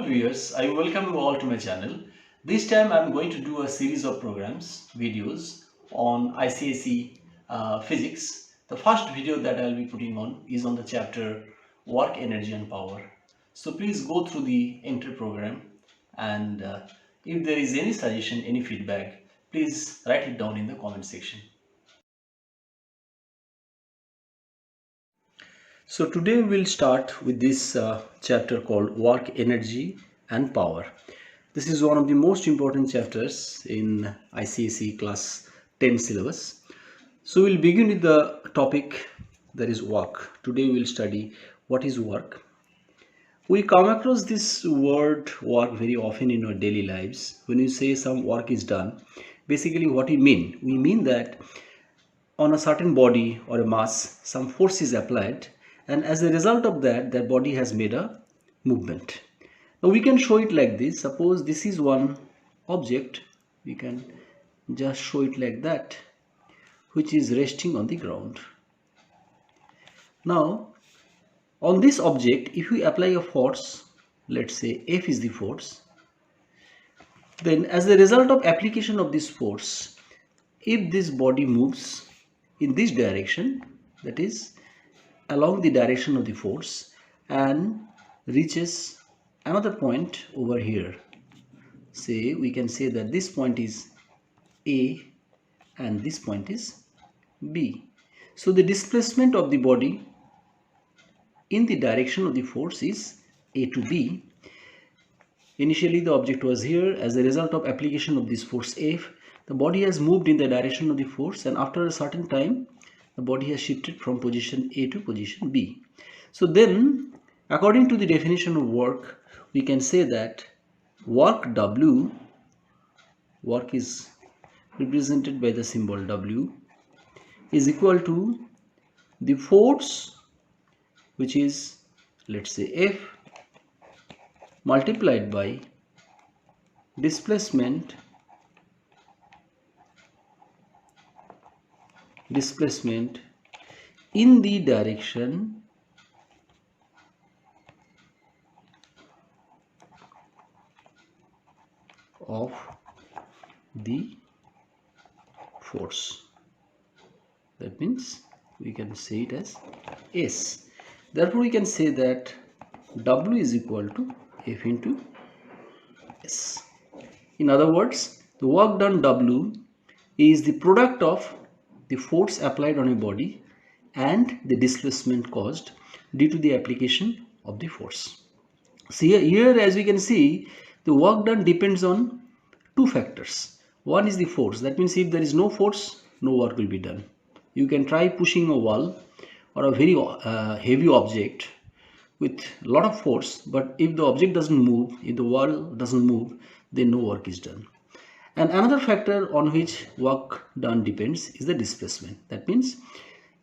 Hello viewers, I welcome you all to my channel. This time I am going to do a series of programs, videos on ICSE physics. The first video that I will be putting on is on the chapter Work, Energy and Power. So please go through the entire program and if there is any suggestion, any feedback, please write it down in the comment section. So today we'll start with this chapter called Work, Energy and Power. This is one of the most important chapters in ICSE class 10 syllabus. So we'll begin with the topic that is work. Today we'll study what is work. We come across this word work very often in our daily lives. When you say some work is done, basically what we mean? We mean that on a certain body or a mass, some force is applied, and as a result of that, that body has made a movement. Now we can show it like this. Suppose this is one object, we can just show it like that, which is resting on the ground. Now on this object, if we apply a force, let's say F is the force, then as a result of application of this force, if this body moves in this direction, that is along the direction of the force, and reaches another point over here, say we can say that this point is A and this point is B. So the displacement of the body in the direction of the force is A to B. Initially the object was here. As a result of application of this force F, the body has moved in the direction of the force, and after a certain time the body has shifted from position A to position B. So then, according to the definition of work, we can say that work W, work is represented by the symbol W, is equal to the force, which is, let's say, F, multiplied by displacement in the direction of the force. That means we can say it as S. Therefore we can say that W is equal to F into S. In other words, the work done W is the product of the force applied on a body and the displacement caused due to the application of the force. See here, as we can see, the work done depends on two factors. One is the force. That means if there is no force, no work will be done. You can try pushing a wall or a very heavy object with a lot of force, but if the object doesn't move, if the wall doesn't move, then no work is done. And another factor on which work done depends is the displacement. That means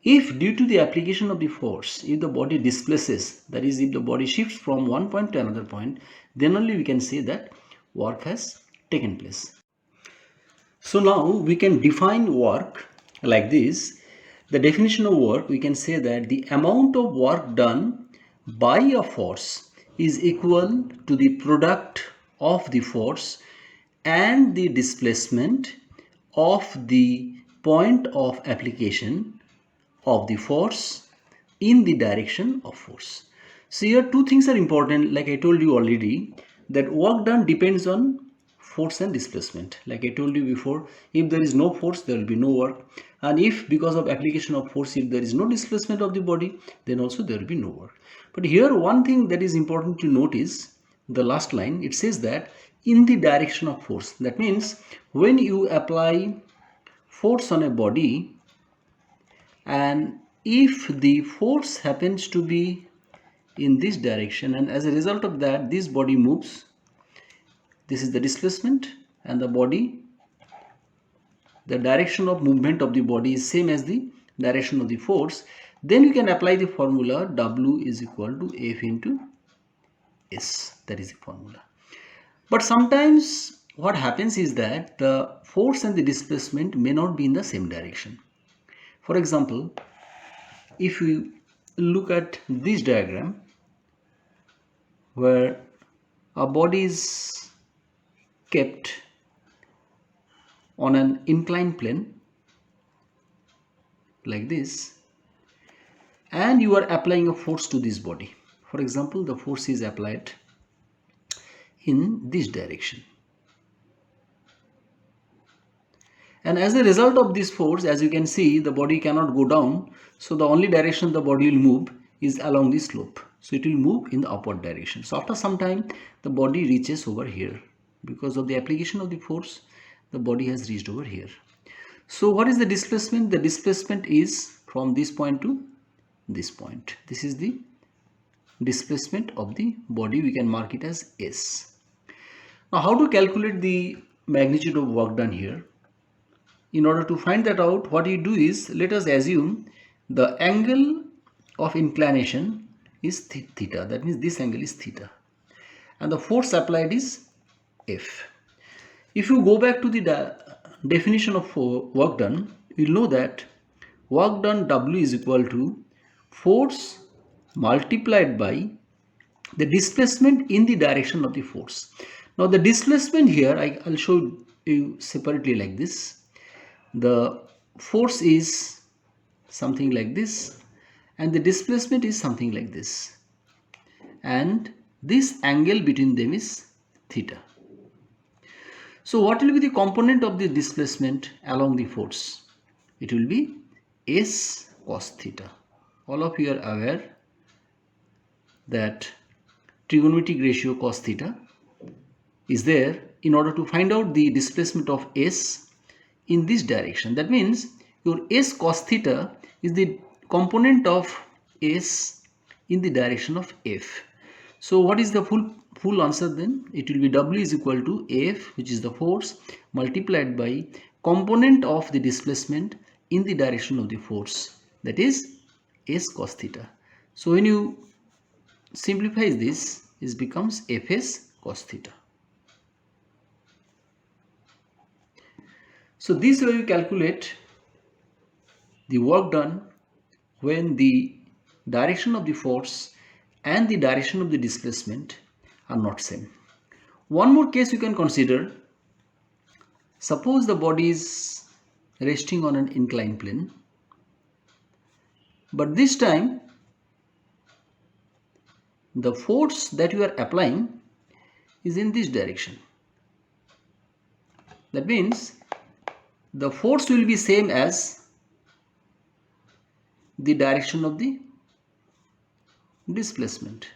if due to the application of the force, if the body displaces, that is if the body shifts from one point to another point, then only we can say that work has taken place. So now we can define work like this. The definition of work, we can say that the amount of work done by a force is equal to the product of the force and the displacement of the point of application of the force in the direction of force. So here two things are important. Like I told you already, that work done depends on force and displacement. Like I told you before, if there is no force, there will be no work, and if because of application of force, if there is no displacement of the body, then also there will be no work. But here one thing that is important to note is the last line. It says that in the direction of force. That means when you apply force on a body, and if the force happens to be in this direction, and as a result of that this body moves, this is the displacement, and the body, the direction of movement of the body is same as the direction of the force, then you can apply the formula W is equal to F into S. That is the formula. But sometimes what happens is that the force and the displacement may not be in the same direction. For example, if we look at this diagram where a body is kept on an inclined plane like this, and you are applying a force to this body. For example, the force is applied in this direction, and as a result of this force, as you can see, the body cannot go down, so the only direction the body will move is along the slope, so it will move in the upward direction. So after some time the body reaches over here. Because of the application of the force, the body has reached over here. So what is the displacement? The displacement is from this point to this point. This is the displacement of the body. We can mark it as S. Now how to calculate the magnitude of work done here? In order to find that out, what you do is, let us assume the angle of inclination is theta. That means this angle is theta, and the force applied is F. If you go back to the definition of work done, you will know that work done W is equal to force multiplied by the displacement in the direction of the force. Now the displacement here, I'll show you separately like this. The force is something like this, and the displacement is something like this, and this angle between them is theta. So what will be the component of the displacement along the force? It will be S cos theta. All of you are aware that trigonometric ratio cos theta is there in order to find out the displacement of S in this direction. That means your S cos theta is the component of S in the direction of F. So what is the full answer then? It will be W is equal to F, which is the force, multiplied by component of the displacement in the direction of the force, that is S cos theta. So when you simplify this, it becomes Fs cos theta. So this way you calculate the work done when the direction of the force and the direction of the displacement are not same. One more case you can consider. Suppose the body is resting on an inclined plane, but this time the force that you are applying is in this direction. That means the force will be same as the direction of the displacement.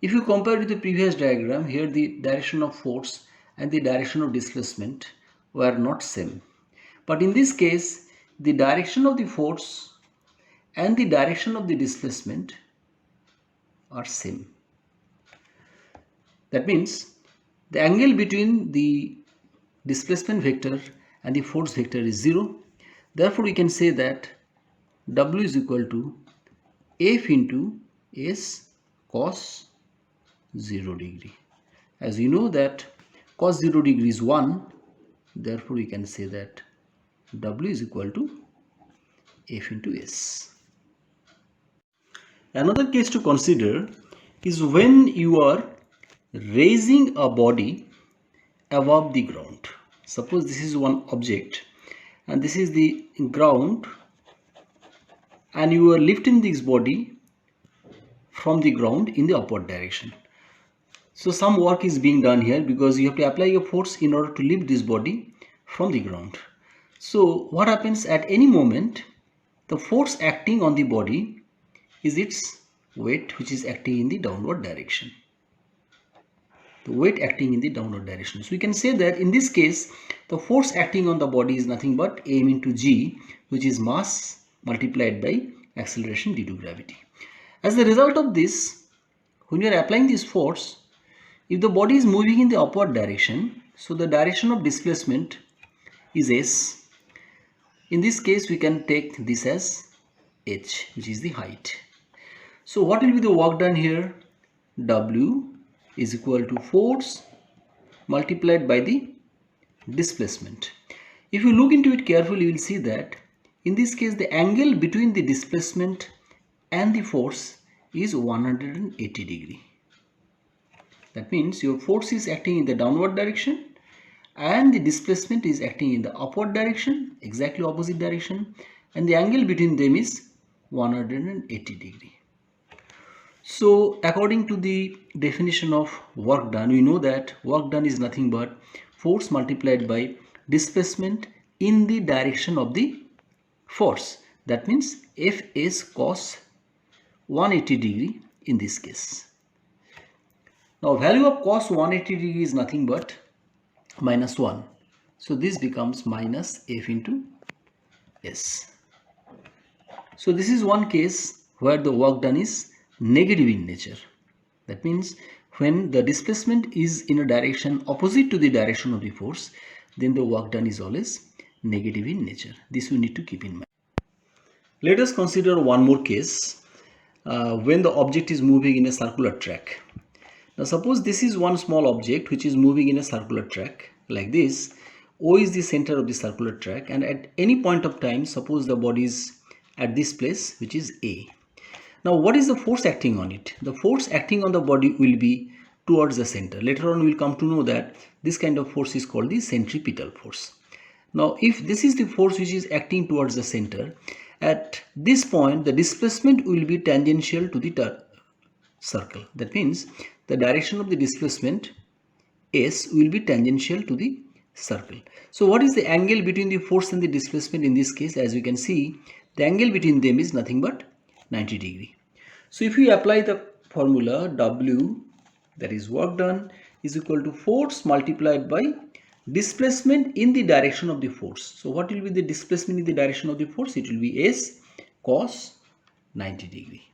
If you compare with the previous diagram, here the direction of force and the direction of displacement were not same. But in this case, the direction of the force and the direction of the displacement are same. That means the angle between the displacement vector and the force vector is 0. Therefore, we can say that W is equal to F into S cos 0 degree. As you know that cos 0 degree is 1, therefore we can say that W is equal to F into S. Another case to consider is when you are raising a body above the ground. Suppose this is one object and this is the ground, and you are lifting this body from the ground in the upward direction. So some work is being done here because you have to apply a force in order to lift this body from the ground. So what happens at any moment, the force acting on the body is its weight, which is acting in the downward direction. The weight acting in the downward direction. So we can say that in this case, the force acting on the body is nothing but m into g, which is mass multiplied by acceleration due to gravity. As a result of this, when you are applying this force, if the body is moving in the upward direction, so the direction of displacement is s. In this case, we can take this as h, which is the height. So what will be the work done here? W is equal to force multiplied by the displacement. If you look into it carefully, you will see that in this case the angle between the displacement and the force is 180 degree. That means your force is acting in the downward direction and the displacement is acting in the upward direction, exactly opposite direction, and the angle between them is 180 degree. So according to the definition of work done, we know that work done is nothing but force multiplied by displacement in the direction of the force. That means F is cos 180 degree in this case. Now value of cos 180 degree is nothing but minus 1. So this becomes minus F into S. So this is one case where the work done is negative in nature. That means when the displacement is in a direction opposite to the direction of the force, then the work done is always negative in nature. This we need to keep in mind. Let us consider one more case when the object is moving in a circular track. Now suppose this is one small object which is moving in a circular track like this. O is the center of the circular track, and at any point of time, suppose the body is at this place, which is A. Now what is the force acting on it? The force acting on the body will be towards the center. Later on we will come to know that this kind of force is called the centripetal force. Now if this is the force which is acting towards the center, at this point the displacement will be tangential to the circle. That means the direction of the displacement S will be tangential to the circle. So what is the angle between the force and the displacement in this case? As you can see, the angle between them is nothing but 90 degree. So if we apply the formula W, that is work done, is equal to force multiplied by displacement in the direction of the force. So what will be the displacement in the direction of the force? It will be S cos 90 degree.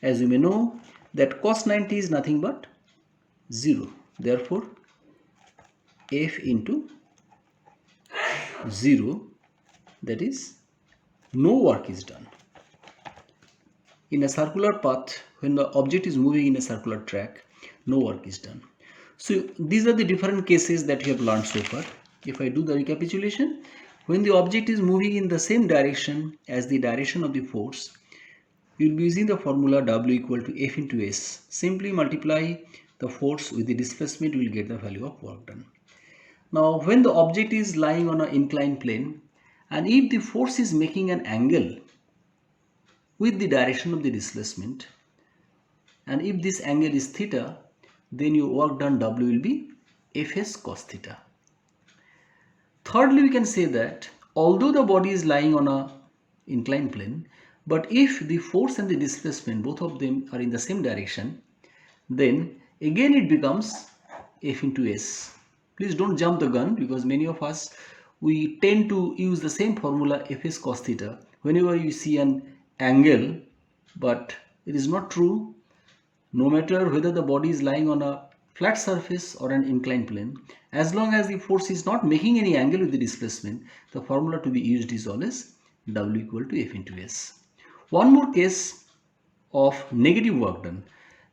As you may know that cos 90 is nothing but 0. Therefore, F into 0, that is no work is done. In a circular path, when the object is moving in a circular track, no work is done. So these are the different cases that we have learned so far. If I do the recapitulation, when the object is moving in the same direction as the direction of the force, you will be using the formula W equal to F into S. Simply multiply the force with the displacement, you will get the value of work done. Now when the object is lying on an inclined plane, and if the force is making an angle with the direction of the displacement, and if this angle is theta, then your work done W will be Fs cos theta. Thirdly, we can say that although the body is lying on a inclined plane, but if the force and the displacement, both of them are in the same direction, then again it becomes F into S. Please don't jump the gun, because many of us, we tend to use the same formula Fs cos theta whenever you see an angle, but it is not true. No matter whether the body is lying on a flat surface or an inclined plane, as long as the force is not making any angle with the displacement, the formula to be used is always W equal to F into S. One more case of negative work done.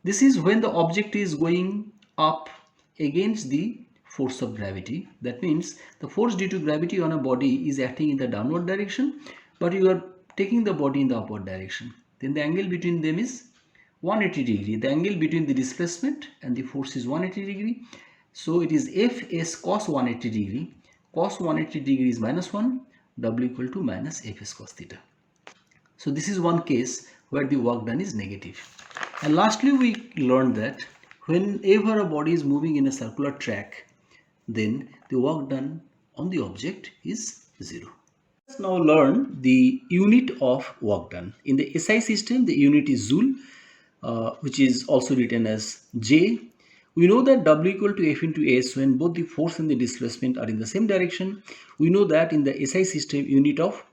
This is when the object is going up against the force of gravity. That means the force due to gravity on a body is acting in the downward direction, but you are taking the body in the upward direction. Then the angle between them is 180 degree. The angle between the displacement and the force is 180 degree. So it is Fs cos 180 degree. Cos 180 degree is minus 1. W equal to minus Fs cos theta. So this is one case where the work done is negative. And lastly, we learned that whenever a body is moving in a circular track, then the work done on the object is 0. Let's now learn the unit of work done. In the SI system, the unit is Joule, which is also written as J. We know that W equal to F into S when both the force and the displacement are in the same direction. We know that in the SI system, unit of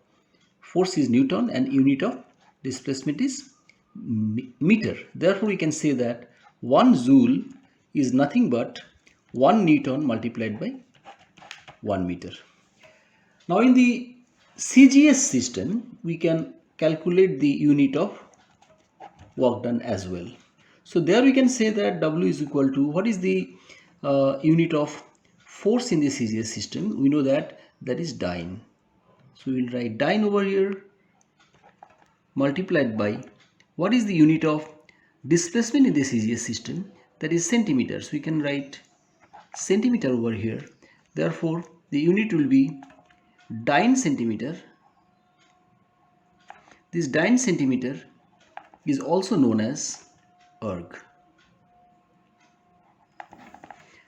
force is Newton and unit of displacement is meter. Therefore, we can say that 1 Joule is nothing but 1 Newton multiplied by 1 meter. Now in the CGS system, we can calculate the unit of work done as well. So there we can say that W is equal to, what is the unit of force in the CGS system? We know that is dyne. So we will write dyne over here multiplied by, what is the unit of displacement in the CGS system? that is centimeters. We can write centimeter over here. Therefore, the unit will be dyne centimeter. This dyne centimeter is also known as erg.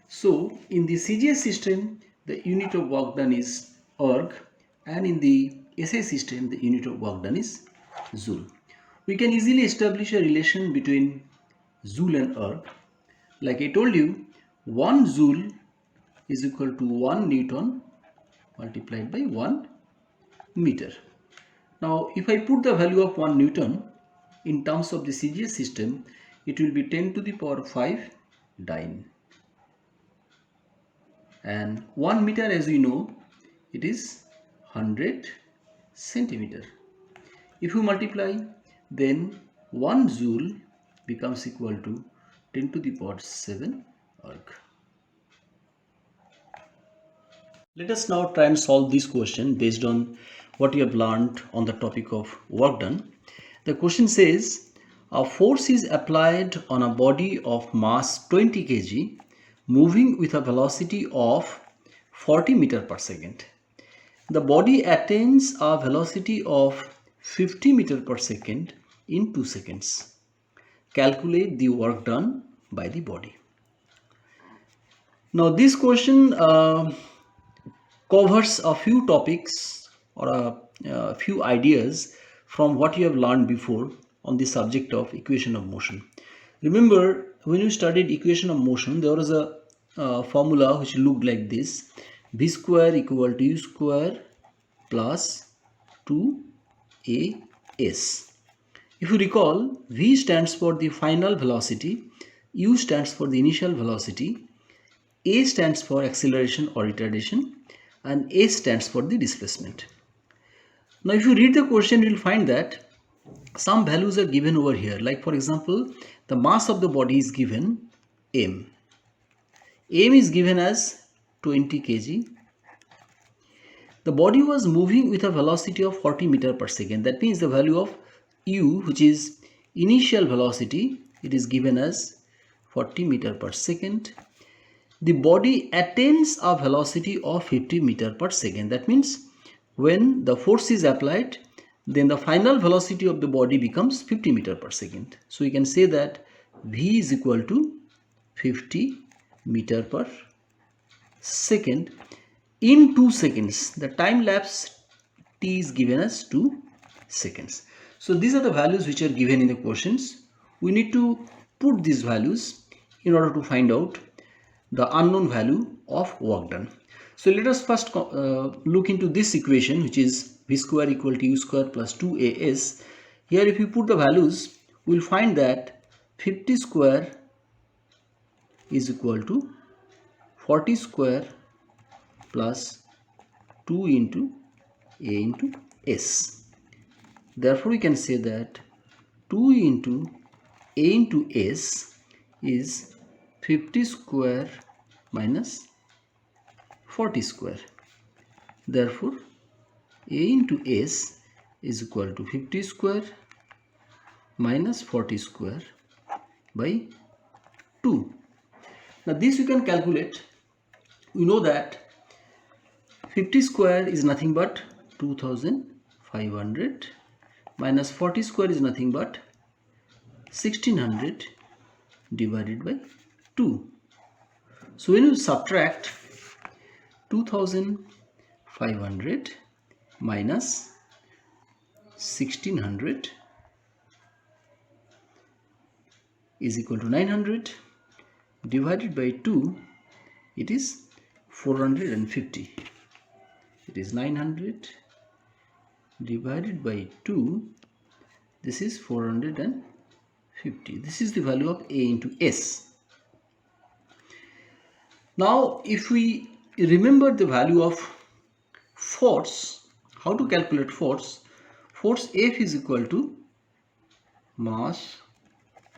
So, in the CGS system, the unit of work done is erg, and in the SI system, the unit of work done is joule. We can easily establish a relation between joule and erg. Like I told you, 1 joule is equal to 1 Newton multiplied by 1 meter. Now, if I put the value of 1 Newton in terms of the CGS system, it will be 10 to the power 5 dyne. And 1 meter, as we know, it is 100 centimeter. If you multiply, then 1 joule becomes equal to 10 to the power 7 erg. Let us now try and solve this question based on what you have learned on the topic of work done. The question says, a force is applied on a body of mass 20 kg moving with a velocity of 40 meter per second. The body attains a velocity of 50 meter per second in 2 seconds. Calculate the work done by the body. Now this question covers a few topics or a few ideas from what you have learned before on the subject of equation of motion. Remember, when you studied equation of motion, there was a formula which looked like this: v square equal to u square plus 2as. If you recall, v stands for the final velocity, u stands for the initial velocity, a stands for acceleration or retardation, and a stands for the displacement. Now if you read the question, you will find that some values are given over here. Like for example, the mass of the body is given m. M is given as 20 kg. The body was moving with a velocity of 40 meter per second. That means the value of u, which is initial velocity, it is given as 40 meter per second. The body attains a velocity of 50 meter per second. That means when the force is applied, then the final velocity of the body becomes 50 meter per second. So we can say that v is equal to 50 meter per second in 2 seconds. The time lapse t is given as 2 seconds. So these are the values which are given in the questions. We need to put these values in order to find out the unknown value of work done. So let us first look into this equation, which is v square equal to u square plus 2as. Here if you put the values, we will find that 50 square is equal to 40 square plus 2 into a into s. Therefore we can say that 2 into a into s is 50 square minus 40 square. Therefore a into s is equal to 50 square minus 40 square by 2. Now this you can calculate. We know that 50 square is nothing but 2500 minus 40 square is nothing but 1600 divided by 2. So when you subtract 2500 minus 1600 is equal to 900 divided by 2, it is 450. It is 900 divided by 2, this is 450. This is the value of a into s. Now if we remember the value of force, how to calculate force? Force F is equal to mass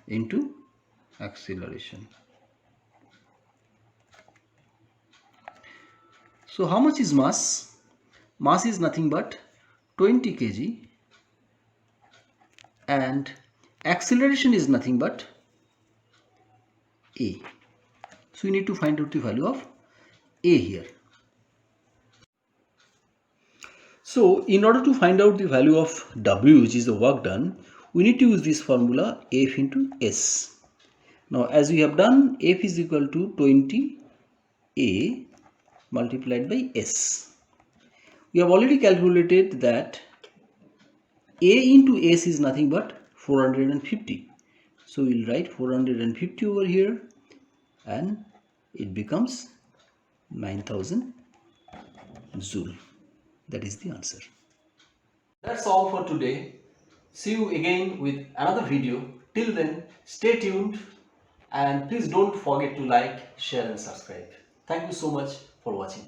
into acceleration. So how much is mass? Mass is nothing but 20 kg and acceleration is nothing but A. So we need to find out the value of A here. So in order to find out the value of W, which is the work done, we need to use this formula F into S. Now as we have done, F is equal to 20A multiplied by S. We have already calculated that A into S is nothing but 450. So we'll write 450 over here and it becomes 9000 Joule. That is the answer. That's all for today. See you again with another video. Till then, stay tuned and please don't forget to like, share and subscribe. Thank you so much for watching.